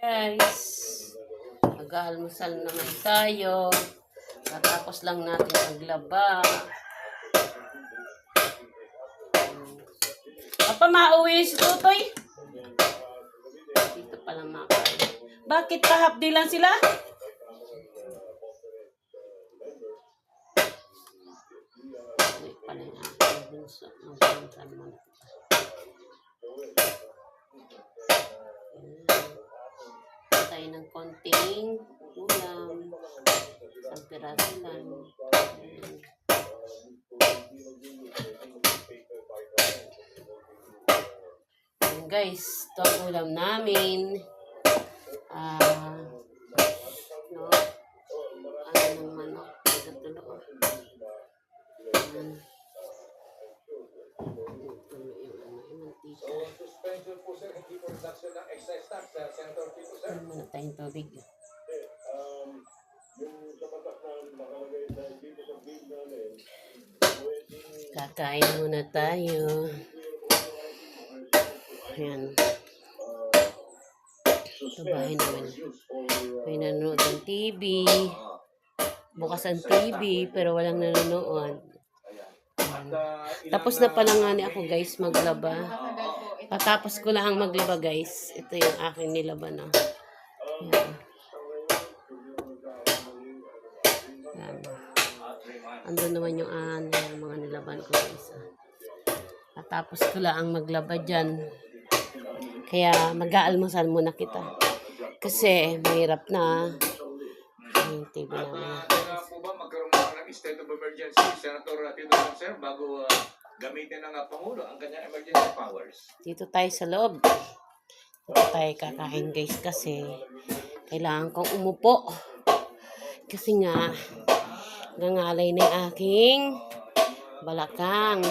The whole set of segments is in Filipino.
Guys, mag-aalmusal naman tayo. Natapos lang natin maglaba. Papa, mauwi si Tutoy? Dito pala makain. Bakit pa-half day lang sila? Uy, pala yung aking bunso. Magpunta naman. Tayo ng konting ulam. Isang piraso lang. Ayan guys, ito ang ulam namin. No? Ano ng manok? Tulo. Ayan. Suspension po sir, hindi po reduction ng excise tax, Senator Tito sir. Ano muna tayong tubig? Kakain muna tayo. Ayan. Ito bahay naman. May nanonood ng TV. Bukas ang TV, pero walang nanonood. Tapos na pala nga ni ako guys maglaba. Patapos ko lang maglaba guys. Ito yung aking nilaban. Yan. Yan. Andun naman yung mga nilaban ko guys. Patapos ko lang maglaba dyan. Kaya mag-aalmusal muna kita. Kasi mahirap na. Yung TV namin. Po ba magkaroon ng state of emergency, Senator Tito sir, bago gamitin ng Pangulo ang kanyang emergency powers? Dito tayo sa loob. Dito tayo kakain guys kasi kailangan kong umupo. Kasi nga, nangalay na yung aking balakang.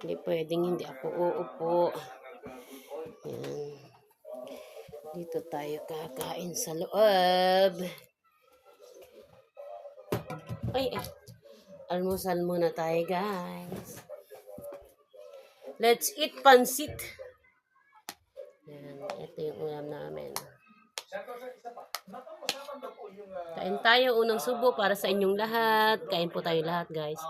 Hindi pwedeng hindi ako uupo. Yan. Dito tayo kakain sa loob. Ay, almusal muna tayo guys. Let's eat pansit. Yan, ito yung ulam namin. Kain tayo, unang subo para sa inyong lahat. Kain po tayo lahat guys.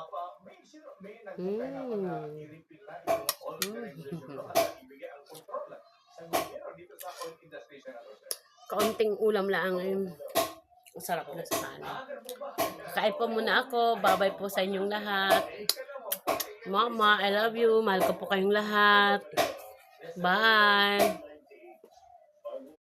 Kaunting ulam lang. Sarap na sa kanin. Kain po muna ako. Bye-bye po sa inyong lahat. Mama, I love you. Mahal ko po kayong lahat. Bye.